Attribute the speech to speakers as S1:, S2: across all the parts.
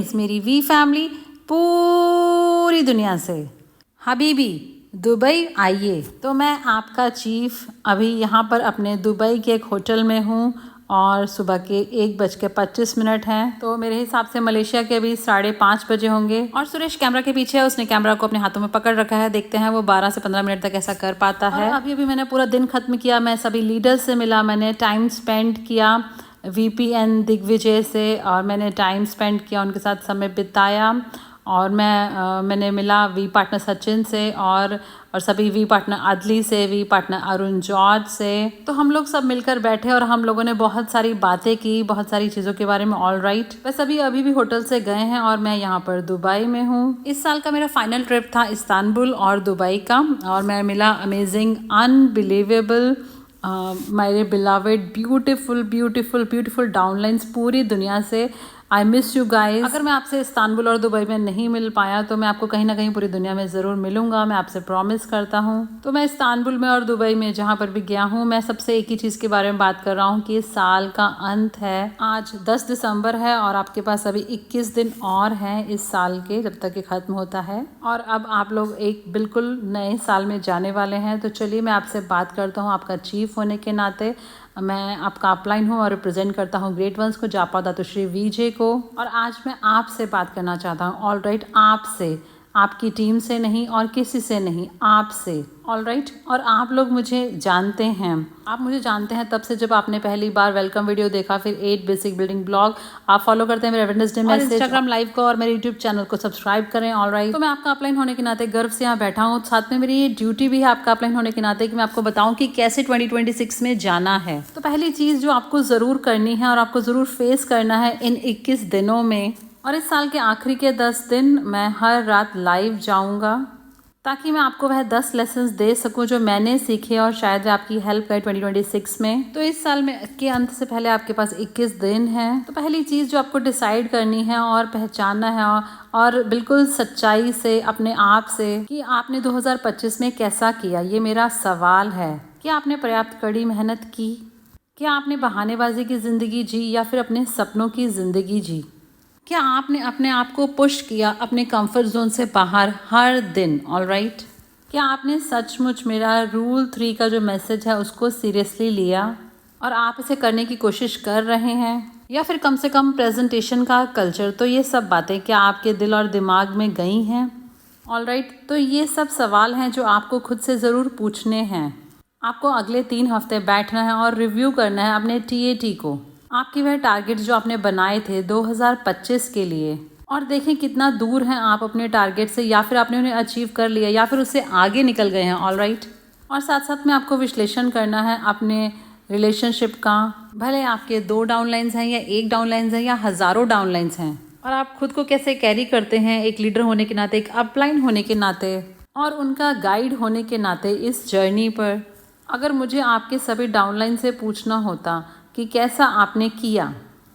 S1: Greetings मेरी we family पूरी दुनिया से। हबीबी दुबई आइए। तो मैं आपका चीफ अभी यहाँ पर अपने दुबई के एक होटल में हूँ और सुबह के 1:25 हैं। तो मेरे हिसाब से मलेशिया के अभी 5:30 बजे होंगे। और सुरेश कैमरा के पीछे है, उसने कैमरा को अपने हाथों में पकड़ रखा है। देखते हैं वो 12 से 15 मिनट तक ऐसा कर पाता है। अभी मैंने पूरा दिन खत्म किया, मैं सभी लीडर्स से मिला, मैंने टाइम स्पेंड किया VPN दिग्विजय से, और मैंने टाइम स्पेंड किया उनके साथ, समय बिताया। और मैंने मिला वी पार्टनर सचिन से और सभी वी पार्टनर अदली से, वी पार्टनर अरुण जॉर्ज से। तो हम लोग सब मिलकर बैठे और हम लोगों ने बहुत सारी बातें की, बहुत सारी चीज़ों के बारे में। ऑल राइट, वह सभी अभी भी होटल से गए हैं और मैं यहाँ पर दुबई में हूँ। इस साल का मेरा फाइनल ट्रिप था इस्तांबुल और दुबई का, और मैं मिला अमेजिंग अनबिलीवेबल मेरे beloved beautiful beautiful beautiful downlines पूरी दुनिया से। I miss you guys. अगर मैं आपसे इस्तांबुल और दुबई में नहीं मिल पाया तो मैं आपको कहीं ना कहीं पूरी दुनिया में ज़रूर मिलूंगा, मैं आपसे प्रॉमिस करता हूँ। तो मैं इस्तांबुल में और दुबई में जहाँ पर भी गया हूँ, मैं सबसे एक ही चीज़ के बारे में बात कर रहा हूँ कि इस साल का अंत है। आज 10 दिसंबर है और आपके पास अभी 21 दिन और हैं इस साल के, जब तक ये ख़त्म होता है। और अब आप लोग एक बिल्कुल नए साल में जाने वाले हैं। तो चलिए मैं आपसे बात करता हूँ आपका चीफ होने के नाते। मैं आपका अपलाइन हूँ और रिप्रेजेंट करता हूँ ग्रेट वंस को, जापा दातुश्री VJ को। और आज मैं आपसे बात करना चाहता हूँ। ऑल राइट, आपसे, आपकी टीम से नहीं और किसी से नहीं, आपसे। ऑल राइट, और आप लोग मुझे जानते हैं, आप मुझे जानते हैं तब से जब आपने पहली बार वेलकम वीडियो देखा, फिर 8 बेसिक बिल्डिंग ब्लॉग आप फॉलो करते हैं, मेरे वेडनेसडे मैसेज, इंस्टाग्राम लाइव को और मेरे यूट्यूब चैनल को सब्सक्राइब करें। ऑल राइट, तो मैं आपका अपलाइन होने के नाते गर्व से यहाँ बैठा हूँ। साथ में मेरी ये ड्यूटी भी है आपका अपलाइन होने के नाते कि मैं आपको बताऊँ कि कैसे 2026 में जाना है। तो पहली चीज़ जो आपको ज़रूर करनी है और आपको ज़रूर फेस करना है इन 21 दिनों में, और इस साल के आखिरी के 10 दिन मैं हर रात लाइव जाऊंगा ताकि मैं आपको वह 10 लेसन्स दे सकूं जो मैंने सीखे और शायद आपकी हेल्प करे 2026 में। तो इस साल में के अंत से पहले आपके पास 21 दिन हैं। तो पहली चीज़ जो आपको डिसाइड करनी है और पहचानना है और बिल्कुल सच्चाई से अपने आप से कि आपने 2025 में कैसा किया। ये मेरा सवाल है। क्या आपने पर्याप्त कड़ी मेहनत की? क्या आपने बहानेबाजी की ज़िंदगी जी या फिर अपने सपनों की ज़िंदगी जी? क्या आपने अपने आप को पुश किया अपने कंफर्ट जोन से बाहर हर दिन? ऑल राइट, क्या आपने सचमुच मेरा रूल 3 का जो मैसेज है उसको सीरियसली लिया और आप इसे करने की कोशिश कर रहे हैं, या फिर कम से कम प्रेजेंटेशन का कल्चर? तो ये सब बातें क्या आपके दिल और दिमाग में गई हैं? ऑल राइट, तो ये सब सवाल हैं जो आपको खुद से ज़रूर पूछने हैं। आपको अगले 3 हफ्ते बैठना है और रिव्यू करना है अपने TAT को, आपकी वह टारगेट जो आपने बनाए थे 2025 के लिए, और देखें कितना दूर हैं आप अपने टारगेट से, या फिर आपने उन्हें अचीव कर लिया या फिर उससे आगे निकल गए हैं। ऑल राइट, और साथ साथ में आपको विश्लेषण करना है अपने रिलेशनशिप का। भले आपके 2 डाउनलाइंस हैं या 1 डाउनलाइंस हैं या हज़ारों डाउनलाइंस हैं, और आप खुद को कैसे कैरी करते हैं एक लीडर होने के नाते, एक अपलाइन होने के नाते और उनका गाइड होने के नाते इस जर्नी पर। अगर मुझे आपके सभी डाउनलाइन से पूछना होता कि कैसा आपने किया,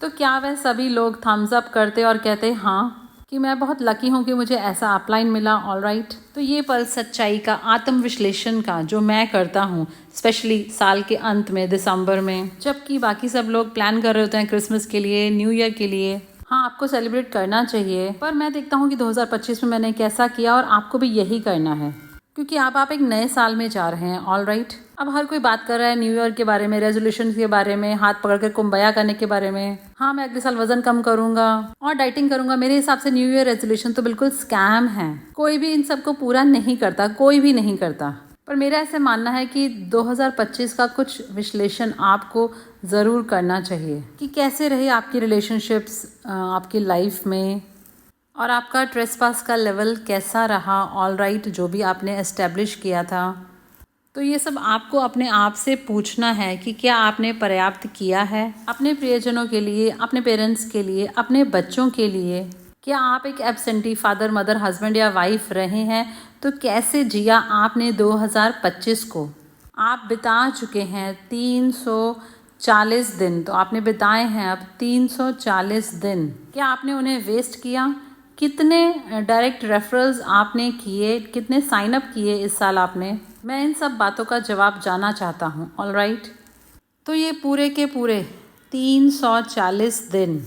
S1: तो क्या वह सभी लोग थम्स अप करते और कहते हाँ कि मैं बहुत लकी हूँ कि मुझे ऐसा अपलाइन मिला। ऑल राइट, तो ये पल सच्चाई का, आत्म विश्लेषण का जो मैं करता हूँ, स्पेशली साल के अंत में दिसंबर में, जबकि बाकी सब लोग प्लान कर रहे होते हैं क्रिसमस के लिए, न्यू ईयर के लिए। हाँ, आपको सेलिब्रेट करना चाहिए, पर मैं देखता हूँ कि 2025 में मैंने कैसा किया और आपको भी यही करना है, क्योंकि आप एक नए साल में जा रहे हैं। ऑल राइट, अब हर कोई बात कर रहा है न्यू ईयर के बारे में, रेजोल्यूशन के बारे में, हाथ पकड़कर कुंभया करने के बारे में। हाँ, मैं अगले साल वजन कम करूंगा और डाइटिंग करूंगा। मेरे हिसाब से न्यू ईयर रेजोल्यूशन तो बिल्कुल स्कैम है। कोई भी इन सबको पूरा नहीं करता, कोई भी नहीं करता। पर मेरा ऐसे मानना है कि 2025 का कुछ विश्लेषण आपको ज़रूर करना चाहिए कि कैसे रही आपकी रिलेशनशिप्स आपकी लाइफ में, और आपका ट्रेसपास का लेवल कैसा रहा। ऑल राइट, जो भी आपने एस्टेब्लिश किया था। तो ये सब आपको अपने आप से पूछना है कि क्या आपने पर्याप्त किया है अपने प्रियजनों के लिए, अपने पेरेंट्स के लिए, अपने बच्चों के लिए। क्या आप एक एब्सेंटी फादर, मदर, हस्बैंड या वाइफ रहे हैं, तो कैसे जिया आपने 2025 को? आप बिता चुके हैं 340 दिन, तो आपने बिताए हैं अब 340 दिन। क्या आपने उन्हें वेस्ट किया? कितने डायरेक्ट रेफरल्स आपने किए, कितने साइन अप किए इस साल आपने? मैं इन सब बातों का जवाब जानना चाहता हूँ। ऑल राइट, तो ये पूरे के पूरे 340 दिन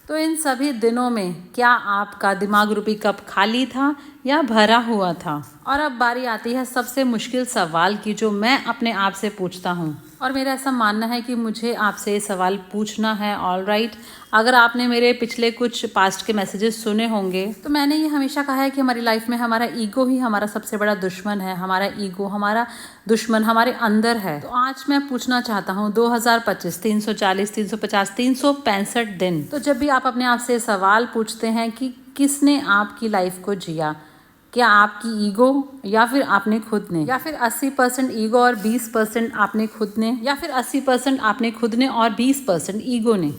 S1: तो इन सभी दिनों में क्या आपका दिमाग रूपी कप खाली था या भरा हुआ था? और अब बारी आती है सबसे मुश्किल सवाल की, जो मैं अपने आप से पूछता हूँ, और मेरा ऐसा मानना है कि मुझे आपसे ये सवाल पूछना है। ऑल राइट, अगर आपने मेरे पिछले कुछ पास्ट के मैसेजेस सुने होंगे तो मैंने ये हमेशा कहा है कि हमारी लाइफ में हमारा ईगो ही हमारा सबसे बड़ा दुश्मन है। हमारा ईगो, हमारा दुश्मन हमारे अंदर है। तो आज मैं पूछना चाहता हूँ 2025, 340, 350, 365 दिन, तो जब भी आप अपने आप से सवाल पूछते हैं कि किसने आपकी लाइफ को जिया, क्या आपकी ईगो या फिर आपने खुद ने, या फिर 80% ईगो और 20% आपने खुद ने, या फिर 80% आपने खुद ने और 20% ईगो ने।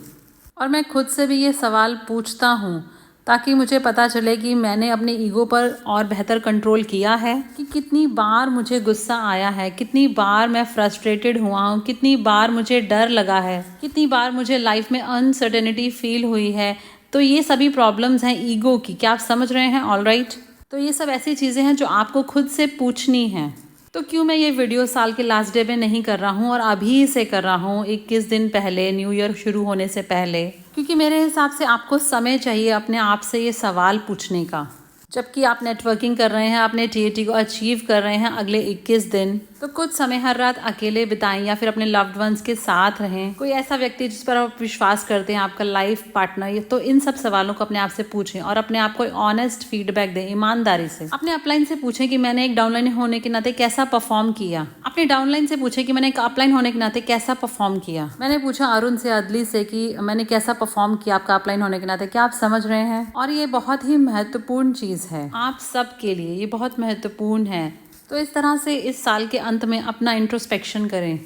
S1: और मैं खुद से भी ये सवाल पूछता हूँ ताकि मुझे पता चले कि मैंने अपने ईगो पर और बेहतर कंट्रोल किया है, कि कितनी बार मुझे गुस्सा आया है, कितनी बार मैं फ्रस्ट्रेटेड हुआ हूँ, कितनी बार मुझे डर लगा है, कितनी बार मुझे लाइफ में अनसर्टेनिटी फील हुई है। तो ये सभी प्रॉब्लम्स हैं ईगो की। क्या आप समझ रहे हैं? ऑल राइट, तो ये सब ऐसी चीज़ें हैं जो आपको खुद से पूछनी हैं। तो क्यों मैं ये वीडियो साल के लास्ट डे में नहीं कर रहा हूँ और अभी से कर रहा हूँ, 21 दिन पहले, न्यू ईयर शुरू होने से पहले? क्योंकि मेरे हिसाब से आपको समय चाहिए अपने आप से ये सवाल पूछने का। जबकि आप नेटवर्किंग कर रहे हैं, अपने टीएटी को अचीव कर रहे हैं अगले 21 दिन, तो कुछ समय हर रात अकेले बिताएं या फिर अपने लव्ड वंस के साथ रहें। कोई ऐसा व्यक्ति जिस पर आप विश्वास करते हैं, आपका लाइफ पार्टनर। तो इन सब सवालों को अपने आप से पूछें और अपने आप को ऑनेस्ट फीडबैक दें, ईमानदारी से। अपने अपलाइन से पूछें कि मैंने एक डाउनलाइन होने के नाते कैसा परफॉर्म किया। अपने डाउनलाइन से पूछें कि मैंने एक अपलाइन होने के नाते कैसा परफॉर्म किया। मैंने पूछा अरुण से, अदली से कि मैंने कैसा परफॉर्म किया आपका अपलाइन होने के नाते। क्या आप समझ रहे हैं? और ये बहुत ही महत्वपूर्ण चीज़ है आप सब के लिए, ये बहुत महत्वपूर्ण है। तो इस तरह से इस साल के अंत में अपना इंट्रोस्पेक्शन करें।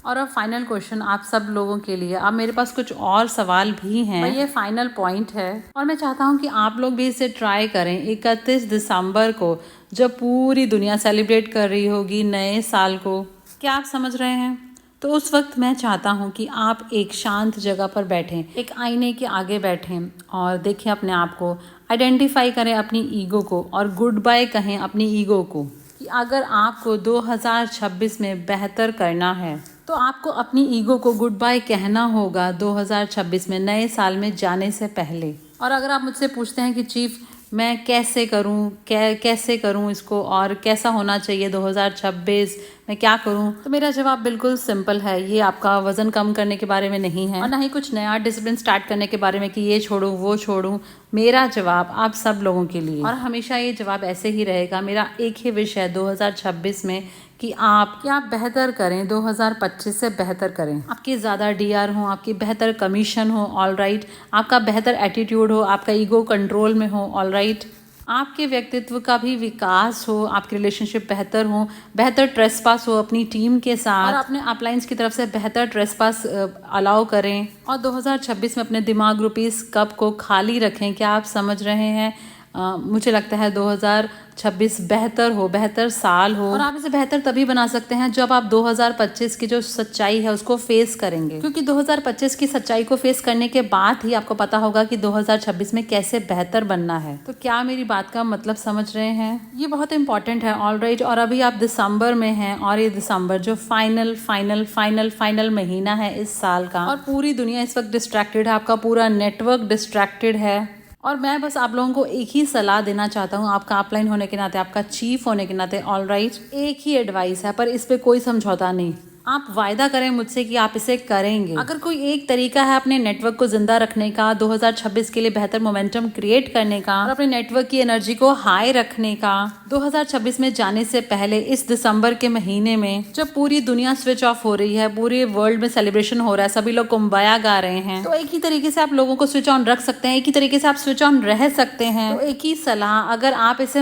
S1: और अब फाइनल क्वेश्चन आप सब लोगों के लिए। अब मेरे पास कुछ और सवाल भी हैं, ये फाइनल पॉइंट है और मैं चाहता हूँ कि आप लोग भी इसे ट्राई करें। 31 दिसंबर को जब पूरी दुनिया सेलिब्रेट कर रही होगी नए साल को, क्या आप समझ रहे हैं? तो उस वक्त मैं चाहता हूँ कि आप एक शांत जगह पर बैठें, एक आईने के आगे बैठें और देखें अपने आप को, आइडेंटिफाई करें अपनी ईगो को और गुड बाय कहें अपनी ईगो को। कि अगर आपको 2026 में बेहतर करना है तो आपको अपनी ईगो को गुड बाय कहना होगा 2026 में, नए साल में जाने से पहले। और अगर आप मुझसे पूछते हैं कि चीफ मैं कैसे करूं, कैसे करूं इसको और कैसा होना चाहिए 2026 मैं क्या करूं, तो मेरा जवाब बिल्कुल सिंपल है। ये आपका वज़न कम करने के बारे में नहीं है और ना ही कुछ नया डिसिप्लिन स्टार्ट करने के बारे में कि ये छोड़ूं वो छोड़ूं। मेरा जवाब आप सब लोगों के लिए, और हमेशा ये जवाब ऐसे ही रहेगा। मेरा एक ही विश है 2026 में कि आप बेहतर करें, 2025 से बेहतर करें। आपकी ज़्यादा डीआर हो, आपकी बेहतर कमीशन हो, ऑल राइट, आपका बेहतर एटीट्यूड हो, आपका ईगो कंट्रोल में हो, ऑल राइट, आपके व्यक्तित्व का भी विकास हो, आपके रिलेशनशिप बेहतर हो, बेहतर ट्रेसपास हो अपनी टीम के साथ, और अपने अपलाइंस की तरफ से बेहतर ट्रेसपास अलाउ करें। और 2026 में अपने दिमाग रूपी इस कप को खाली रखें। क्या आप समझ रहे हैं? मुझे लगता है 2026 बेहतर हो, बेहतर साल हो। और आप इसे बेहतर तभी बना सकते हैं जब आप 2025 की जो सच्चाई है उसको फेस करेंगे, क्योंकि 2025 की सच्चाई को फेस करने के बाद ही आपको पता होगा कि 2026 में कैसे बेहतर बनना है। तो क्या मेरी बात का मतलब समझ रहे हैं? ये बहुत इंपॉर्टेंट है, ऑल राइट। और अभी आप दिसंबर में हैं और ये दिसंबर जो फाइनल फाइनल फाइनल फाइनल महीना है इस साल का, और पूरी दुनिया इस वक्त डिस्ट्रैक्टेड है, आपका पूरा नेटवर्क डिस्ट्रैक्टेड है। और मैं बस आप लोगों को एक ही सलाह देना चाहता हूँ, आपका अपलाइन होने के नाते, आपका चीफ होने के नाते, ऑल राइट, एक ही एडवाइस है, पर इस पे कोई समझौता नहीं। आप वायदा करें मुझसे कि आप इसे करेंगे। अगर कोई एक तरीका है अपने नेटवर्क को जिंदा रखने का, 2026 के लिए बेहतर मोमेंटम क्रिएट करने का और अपने नेटवर्क की एनर्जी को हाई रखने का, 2026 में जाने से पहले इस दिसंबर के महीने में जब पूरी दुनिया स्विच ऑफ हो रही है, पूरे वर्ल्ड में सेलिब्रेशन हो रहा है, सभी लोग कुम्बाया गा रहे हैं, तो एक ही तरीके से आप लोगों को स्विच ऑन रख सकते हैं, एक ही तरीके से आप स्विच ऑन रह सकते हैं। तो एक ही सलाह, अगर आप इसे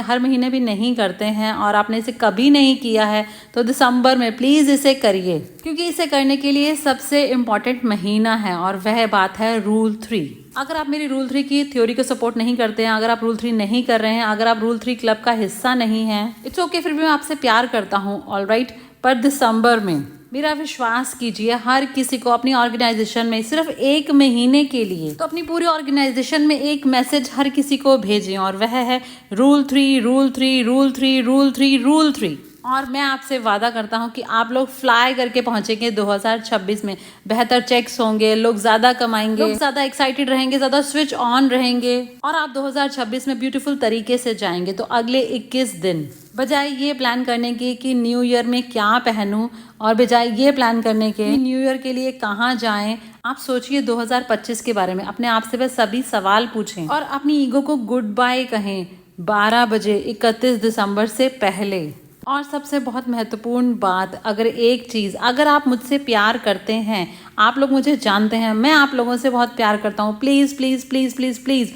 S1: हर महीने भी नहीं करते हैं और आपने इसे कभी नहीं किया है तो दिसंबर में प्लीज इसे करिए, क्योंकि इसे करने के लिए सबसे इम्पोर्टेंट महीना है और वह बात है रूल 3। अगर आप मेरी रूल 3 की थ्योरी को सपोर्ट नहीं करते हैं, अगर आप रूल 3 नहीं कर रहे हैं, अगर आप रूल 3 क्लब का हिस्सा नहीं हैं, इट्स ओके, फिर भी मैं आपसे प्यार करता हूँ, ऑल राइट। पर दिसंबर में मेरा विश्वास कीजिए, हर किसी को अपनी ऑर्गेनाइजेशन में सिर्फ 1 महीने के लिए, तो अपनी पूरी ऑर्गेनाइजेशन में एक मैसेज हर किसी को भेजें और वह है rule 3 rule 3 rule 3 rule 3 rule 3। और मैं आपसे वादा करता हूँ कि आप लोग फ्लाई करके पहुँचेंगे 2026 में। बेहतर चेक्स होंगे, लोग ज़्यादा कमाएंगे, लोग ज़्यादा एक्साइटेड रहेंगे, ज़्यादा स्विच ऑन रहेंगे और आप 2026 में ब्यूटीफुल तरीके से जाएंगे। तो अगले 21 दिन बजाय ये प्लान करने की कि न्यू ईयर में क्या पहनूं और बजाय ये प्लान करने के कि न्यू ईयर के लिए कहाँ जाएं, आप सोचिए 2025 के बारे में। अपने आप से बस सभी सवाल पूछें और अपनी ईगो को गुड बाय कहें 12 बजे 31 दिसंबर से पहले। और सबसे बहुत महत्वपूर्ण बात, अगर आप मुझसे प्यार करते हैं, आप लोग मुझे जानते हैं, मैं आप लोगों से बहुत प्यार करता हूँ, please please please please please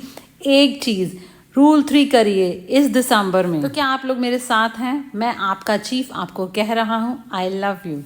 S1: एक चीज़, रूल 3 करिए इस दिसंबर में। तो क्या आप लोग मेरे साथ हैं? मैं आपका चीफ आपको कह रहा हूँ, आई लव यू।